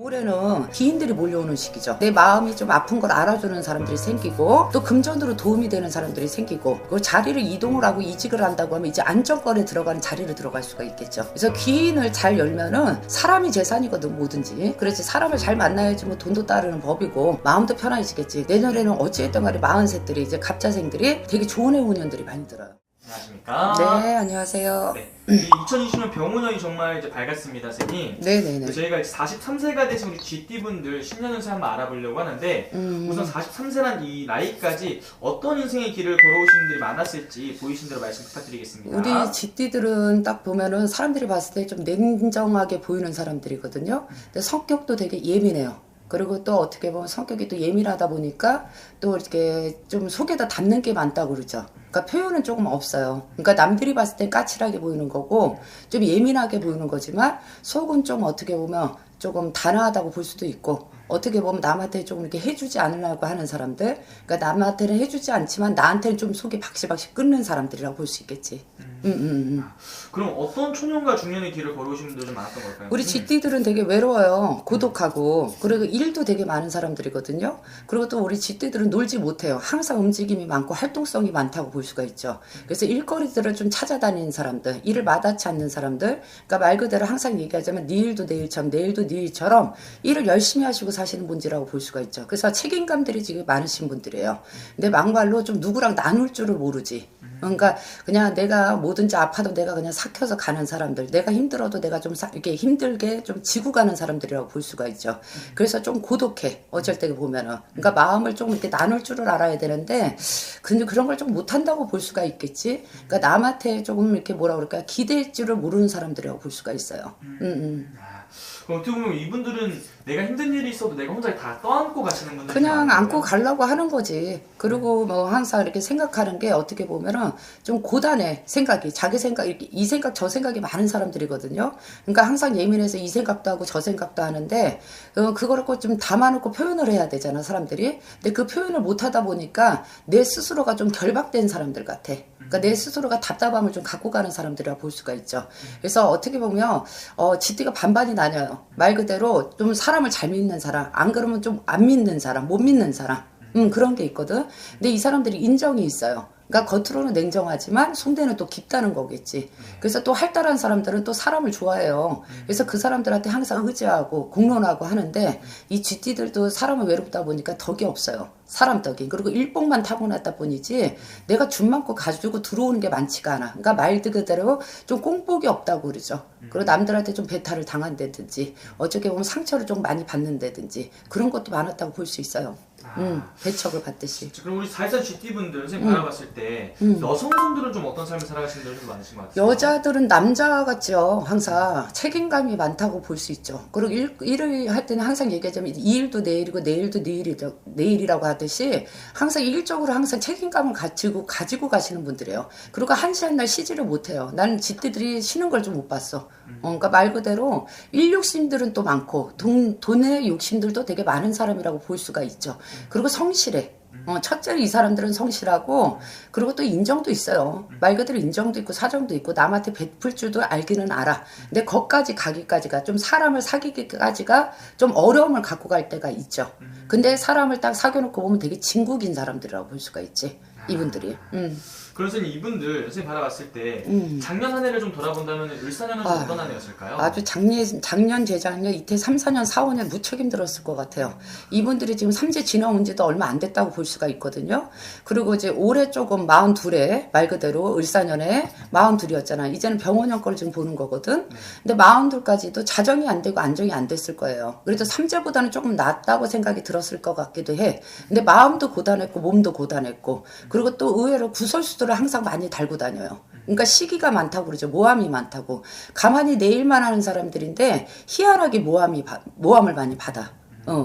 올해는 기인들이 몰려오는 시기죠. 내 마음이 좀 아픈 걸 알아주는 사람들이 생기고 또 금전으로 도움이 되는 사람들이 생기고 그 자리를 이동을 하고 이직을 한다고 하면 이제 안정권에 들어가는 자리를 들어갈 수가 있겠죠. 그래서 기인을 잘 열면은 사람이 재산이거든 뭐든지. 그래서 사람을 잘 만나야지 뭐 돈도 따르는 법이고 마음도 편해지겠지. 내년에는 어찌됐든 간에 40세들이 이제 갑자생들이 되게 좋은 해운년들이 많이 들어요. 안녕하십니까? 네, 안녕하세요. 네. 2020년 병운년이 정말 이제 밝았습니다, 선생님. 네네네. 저희가 이제 43세가 되신 우리 GT분들 10년 운세 한번 알아보려고 하는데 우선 43세란 이 나이까지 어떤 인생의 길을 걸어오신 분들이 많았을지 보이신 대로 말씀 부탁드리겠습니다. 우리 GT들은 딱 보면은 사람들이 봤을 때 좀 냉정하게 보이는 사람들이거든요. 근데 성격도 되게 예민해요. 그리고 또 어떻게 보면 성격이 또 예민하다 보니까 또 이렇게 좀 속에다 담는 게 많다고 그러죠. 그러니까 표현은 조금 없어요. 그러니까 남들이 봤을 땐 까칠하게 보이는 거고 좀 예민하게 보이는 거지만 속은 좀 어떻게 보면 조금 단아하다고 볼 수도 있고 어떻게 보면 남한테 좀 이렇게 해주지 않으려고 하는 사람들, 그러니까 남한테는 해주지 않지만 나한테는 좀 속이 박시박시 끓는 사람들이라고 볼 수 있겠지. 그럼 어떤 초년과 중년의 길을 걸어오신 분들 좀 많았던 걸까요? 우리 GT들은 되게 외로워요. 고독하고. 그리고 일도 되게 많은 사람들이거든요. 그리고 또 우리 GT들은 놀지 못해요. 항상 움직임이 많고 활동성이 많다고 볼 수가 있죠. 그래서 일거리들을 좀 찾아다니는 사람들, 일을 마다치 않는 사람들, 그러니까 말 그대로 항상 얘기하자면 네 일도 내 일처럼 내 일도 네 일처럼 일을 열심히 하시고 사시는 분들이라고 볼 수가 있죠. 그래서 책임감들이 지금 많으신 분들이에요. 근데 막말로 좀 누구랑 나눌 줄을 모르지. 그러니까 그냥 내가 뭐든지 아파도 내가 그냥 삭혀서 가는 사람들, 내가 힘들어도 내가 좀 이렇게 힘들게 좀 지고 가는 사람들이라고 볼 수가 있죠. 그래서 좀 고독해 어쩔 때 보면은. 그러니까 마음을 좀 이렇게 나눌 줄을 알아야 되는데 근데 그런 걸 좀 못한다고 볼 수가 있겠지. 그러니까 남한테 조금 이렇게 뭐라 그럴까 기댈 줄을 모르는 사람들이라고 볼 수가 있어요. 그럼 어떻게 보면 이분들은 내가 힘든 일이 있어도 내가 혼자 다 떠안고 가시는 분들 그냥 안고 가려고 하는 거지. 그리고 뭐 항상 이렇게 생각하는 게 어떻게 보면은 좀 고단해. 생각이. 자기 생각, 이 생각 저 생각이 많은 사람들이거든요. 그러니까 항상 예민해서 이 생각도 하고 저 생각도 하는데 그거를 꼭 좀 담아놓고 표현을 해야 되잖아 사람들이. 근데 그 표현을 못 하다 보니까 내 스스로가 좀 결박된 사람들 같아. 그러니까 내 스스로가 답답함을 좀 갖고 가는 사람들이라 볼 수가 있죠. 그래서 어떻게 보면 GT가 반반이 나뉘어요. 말 그대로 좀 사람을 잘 믿는 사람, 안 그러면 좀 안 믿는 사람, 못 믿는 사람, 그런 게 있거든. 근데 이 사람들이 인정이 있어요. 그러니까 겉으로는 냉정하지만 속내는 또 깊다는 거겠지. 그래서 또 활달한 사람들은 또 사람을 좋아해요. 그래서 그 사람들한테 항상 의지하고 공론하고 하는데 이 GT들도 사람은 외롭다 보니까 덕이 없어요. 사람 덕이. 그리고 일복만 타고났다 뿐이지 내가 준 만큼 가지고 들어오는 게 많지가 않아. 그러니까 말 그대로 좀 꽁복이 없다고 그러죠. 그리고 남들한테 좀 배탈을 당한다든지 어떻게 보면 상처를 좀 많이 받는다든지 그런 것도 많았다고 볼 수 있어요. 배척을 받듯이. 그럼 우리 44 GT분들 선생님 바라봤을 때 여성분들은 좀 어떤 삶을 살아가시는 분들이 좀 많으신 것 같아요? 여자들은 남자 같죠. 항상 책임감이 많다고 볼 수 있죠. 그리고 일을 할 때는 항상 얘기하자면 이 일도 내 일이고 내 일도 내 일이라고 하듯이 항상 일적으로 항상 책임감을 가지고 가시는 분들이에요. 그리고 한시 한 날 쉬지를 못해요. 나는 GT들이 쉬는 걸 좀 못 봤어. 그러니까 말 그대로 일 욕심들은 또 많고 돈의 욕심들도 되게 많은 사람이라고 볼 수가 있죠. 그리고 성실해. 첫째로 이 사람들은 성실하고 그리고 또 인정도 있어요. 말 그대로 인정도 있고 사정도 있고 남한테 베풀 줄도 알기는 알아. 근데 거기까지 가기까지가 좀 사람을 사귀기까지가 좀 어려움을 갖고 갈 때가 있죠. 근데 사람을 딱 사귀어놓고 보면 되게 진국인 사람들이라고 볼 수가 있지. 이분들이. 그래서 이분들 선생님 바라봤을 때 작년 한 해를 좀 돌아본다면 을사년은 좀 어떤 한 해였을까요? 아주 작년, 재작년, 이때 3, 4년, 4, 5년 무척 힘들었을 것 같아요. 이분들이 지금 삼재 지나온 지도 얼마 안 됐다고 볼 수가 있거든요. 그리고 이제 올해 조금 42에 말 그대로 을사년에 42이었잖아. 이제는 병원형 걸 지금 보는 거거든. 근데 42까지도 자정이 안 되고 안정이 안 됐을 거예요. 그래도 삼재보다는 조금 낫다고 생각이 들었을 것 같기도 해. 근데 마음도 고단했고 몸도 고단했고 그리고 또 의외로 구설수들을 항상 많이 달고 다녀요. 그러니까 시기가 많다고 그러죠. 모함이 많다고. 가만히 내 일만 하는 사람들인데 희한하게 모함을 많이 받아.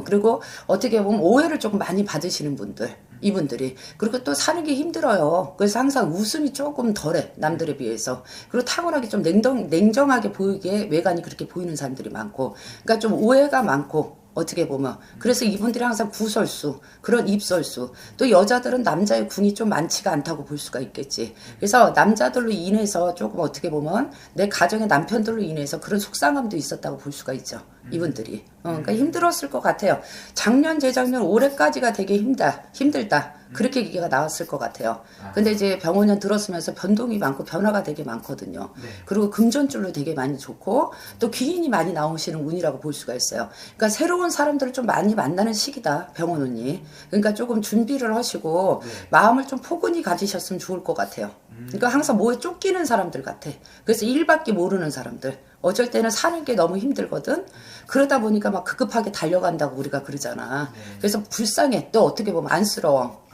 그리고 어떻게 보면 오해를 조금 많이 받으시는 분들. 이분들이. 그리고 또 사는 게 힘들어요. 그래서 항상 웃음이 조금 덜해. 남들에 비해서. 그리고 타고나게 좀 냉정하게 보이게 외관이 그렇게 보이는 사람들이 많고. 그러니까 좀 오해가 많고. 어떻게 보면. 그래서 이분들이 항상 구설수, 그런 입설수. 또 여자들은 남자의 군이 좀 많지가 않다고 볼 수가 있겠지. 그래서 남자들로 인해서 조금 어떻게 보면 내 가정의 남편들로 인해서 그런 속상함도 있었다고 볼 수가 있죠. 이분들이. 그러니까 힘들었을 것 같아요. 작년, 재작년, 올해까지가 되게 힘들다. 그렇게 얘기가 나왔을 것 같아요. 근데 이제 병원년 들었으면서 변동이 많고 변화가 되게 많거든요. 네. 그리고 금전줄로 되게 많이 좋고 또 귀인이 많이 나오시는 운이라고 볼 수가 있어요. 그러니까 새로운 사람들을 좀 많이 만나는 시기다. 병원운이. 그러니까 조금 준비를 하시고 네. 마음을 좀 포근히 가지셨으면 좋을 것 같아요. 그러니까 항상 뭐에 쫓기는 사람들 같아. 그래서 일밖에 모르는 사람들. 어쩔 때는 사는 게 너무 힘들거든. 그러다 보니까 막 급급하게 달려간다고 우리가 그러잖아. 그래서 불쌍해. 또 어떻게 보면 안쓰러워.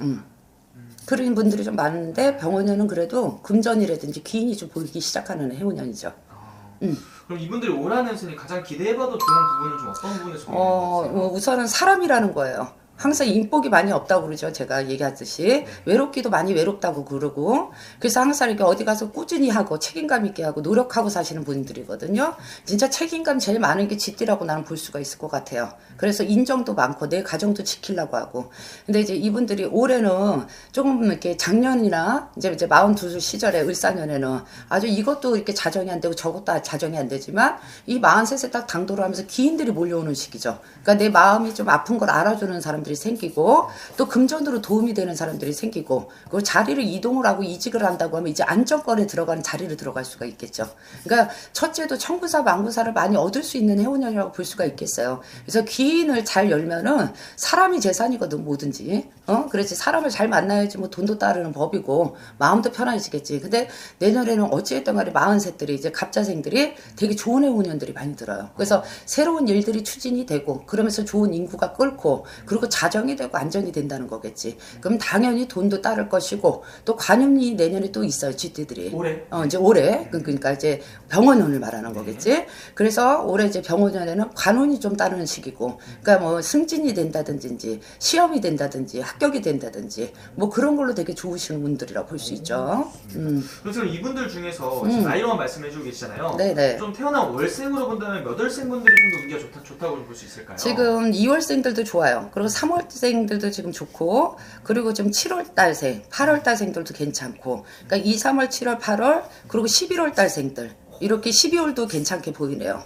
그런 분들이 좀 많은데 병원에는 그래도 금전이라든지 기인이 좀 보이기 시작하는 해운년이죠. 그럼 이분들이 오라는 생이 가장 기대해봐도 좋은 부분은 좀 어떤 부분에서 보이는 것 같아요? 우선은 사람이라는 거예요. 항상 인복이 많이 없다고 그러죠. 제가 얘기하듯이. 외롭기도 많이 외롭다고 그러고. 그래서 항상 이렇게 어디 가서 꾸준히 하고 책임감 있게 하고 노력하고 사시는 분들이거든요. 진짜 책임감 제일 많은 게 쥐띠라고 나는 볼 수가 있을 것 같아요. 그래서 인정도 많고 내 가정도 지키려고 하고. 근데 이제 이분들이 올해는 조금 이렇게 작년이나 이제 42 시절에 을사년에는 아주 이것도 이렇게 자정이 안 되고 저것도 자정이 안 되지만 이 43세 딱 당도를 하면서 기인들이 몰려오는 시기죠. 그러니까 내 마음이 좀 아픈 걸 알아주는 사람들이 생기고 또 금전으로 도움이 되는 사람들이 생기고 그리고 자리를 이동을 하고 이직을 한다고 하면 이제 안정권에 들어가는 자리를 들어갈 수가 있겠죠. 그러니까 첫째도 청구사 만구사를 많이 얻을 수 있는 해운년이라고 볼 수가 있겠어요. 그래서 기인을 잘 열면은 사람이 재산이거든 뭐든지. 그렇지 사람을 잘 만나야지 뭐 돈도 따르는 법이고 마음도 편안해지겠지. 근데 내년에는 어찌했든 간에 43들이 이제 갑자생들이 되게 좋은 해운년들이 많이 들어요. 그래서 새로운 일들이 추진이 되고 그러면서 좋은 인구가 끓고 그리고 자정이 되고 안정이 된다는 거겠지. 그럼 당연히 돈도 따를 것이고 또 관음이 내년에 또 있어요. 쥐띠들이. 올해? 이제 올해 그러니까 이제 병원운을 말하는 거겠지. 그래서 올해 이제 병원년에는 관운이 좀 따르는 시기고, 그러니까 뭐 승진이 된다든지 시험이 된다든지 합격이 된다든지 뭐 그런 걸로 되게 좋으신 분들이라고 볼 수 있죠. 그래서 이분들 중에서 지금 나이로만 말씀해주고 계시잖아요. 네네. 좀 태어난 월생으로 본다면 몇 월생분들이 좀 더 운기가 좋다고 볼 수 있을까요? 지금 2월생들도 좋아요. 그리고 3월생들도 지금 좋고, 그리고 좀 7월달생, 8월달생들도 괜찮고, 그러니까 2, 3월, 7월, 8월, 그리고 11월달생들. 이렇게 12월도 괜찮게 보이네요.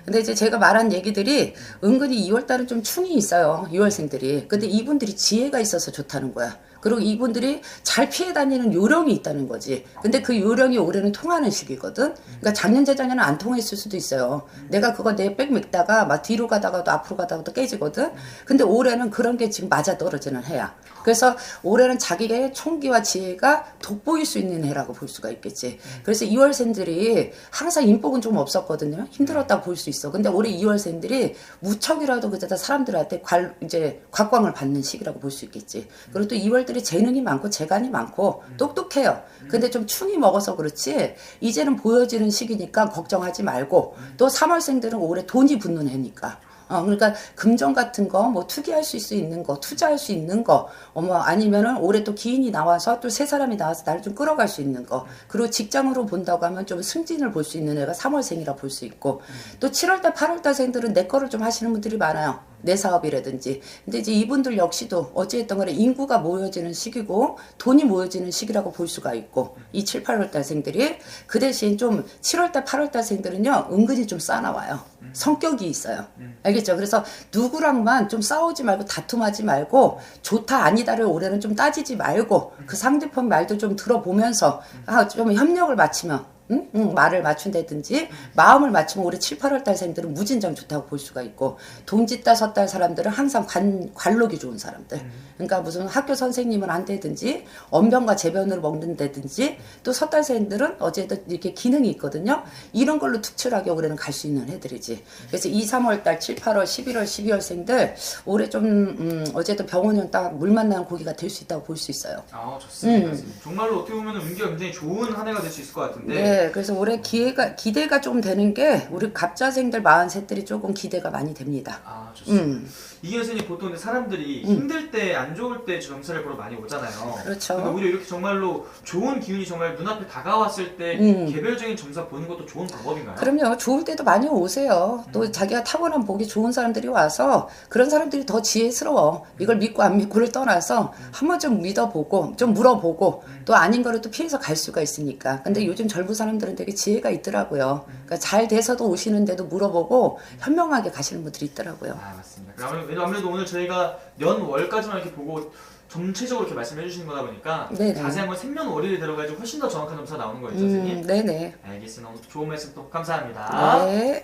근데 이제 제가 말한 얘기들이 은근히 2월달은 좀 충이 있어요. 2월생들이. 근데 이분들이 지혜가 있어서 좋다는 거야. 그리고 이분들이 잘 피해 다니는 요령이 있다는 거지. 근데 그 요령이 올해는 통하는 시기거든. 그러니까 작년 재작년은 안 통했을 수도 있어요. 내가 그거 내 백 맥다가 막 뒤로 가다가도 앞으로 가다가도 깨지거든. 근데 올해는 그런 게 지금 맞아 떨어지는 해야. 그래서 올해는 자기의 총기와 지혜가 돋보일 수 있는 해라고 볼 수가 있겠지. 그래서 2월생들이 항상 인복은 좀 없었거든요. 힘들었다고 볼 수 있어. 근데 올해 2월생들이 무척이라도 그때다 사람들한테 이제 곽광을 받는 시기라고 볼 수 있겠지. 그리고 또 2월들이 재능이 많고 재간이 많고 똑똑해요. 근데 좀 충이 먹어서 그렇지 이제는 보여지는 시기니까 걱정하지 말고, 또 3월생들은 올해 돈이 붙는 해니까. 그러니까 금전 같은 거, 뭐 투기할 수 있는 거, 투자할 수 있는 거, 아니면은 올해 또 기인이 나와서 또 새 사람이 나와서 나를 좀 끌어갈 수 있는 거. 그리고 직장으로 본다고 하면 좀 승진을 볼 수 있는 애가 3월생이라 볼 수 있고, 또 7월달, 8월달생들은 내 거를 좀 하시는 분들이 많아요. 내 사업이라든지. 근데 이제 이분들 역시도 어찌했던 간에 인구가 모여지는 시기고 돈이 모여지는 시기라고 볼 수가 있고, 이 7, 8월달생들이 그 대신 좀 7월달, 8월달생들은요 은근히 좀 싸나와요. 성격이 있어요. 알겠죠? 그래서 누구랑만 좀 싸우지 말고 다툼하지 말고 좋다 아니다를 올해는 좀 따지지 말고 그 상대편 말도 좀 들어보면서 좀 협력을 맞추면 말을 맞춘다든지 마음을 맞추면 올해 7, 8월달생들은 무진장 좋다고 볼 수가 있고, 동짓달 섣달 사람들은 항상 관록이 좋은 사람들. 그러니까 무슨 학교 선생님은 안 되든지 언변과 재변으로 먹는다든지, 또 섣달생들은 어쨌든 이렇게 기능이 있거든요. 이런 걸로 특출하게 올해는 갈 수 있는 해들이지. 그래서 2, 3월달 7, 8월, 11월, 12월생들 올해 좀 어쨌든 병원은 딱 물 만나는 고기가 될 수 있다고 볼 수 있어요. 좋습니다. 정말로 어떻게 보면 운기가 굉장히 좋은 한 해가 될 수 있을 것 같은데. 네, 그래서 올해 기대가 좀 되는 게 우리 갑자생들 43들이 조금 기대가 많이 됩니다. 아, 좋습니다. 이기현 선생님 보통 사람들이 힘들 때, 안 좋을 때 점사를 보러 많이 오잖아요. 그렇죠. 근데 오히려 이렇게 정말로 좋은 기운이 정말 눈앞에 다가왔을 때 개별적인 점사 보는 것도 좋은 방법인가요? 그럼요. 좋을 때도 많이 오세요. 또 자기가 타고난 복이 좋은 사람들이 와서 그런 사람들이 더 지혜스러워. 이걸 믿고 안 믿고를 떠나서 한번 좀 믿어보고 좀 물어보고 또 아닌 거를 또 피해서 갈 수가 있으니까. 근데 요즘 젊은 사람들은 되게 지혜가 있더라고요. 그러니까 잘 돼서도 오시는데도 물어보고 현명하게 가시는 분들이 있더라고요. 아, 맞습니다. 아무래도 오늘 저희가 년월까지만 이렇게 보고 전체적으로 이렇게 말씀해 주시는 거다 보니까 네네. 자세한 건 생년월일에 들어가지고 훨씬 더 정확한 점수가 나오는 거예요, 선생님? 네네. 알겠습니다. 오늘 좋은 말씀 또 감사합니다. 네.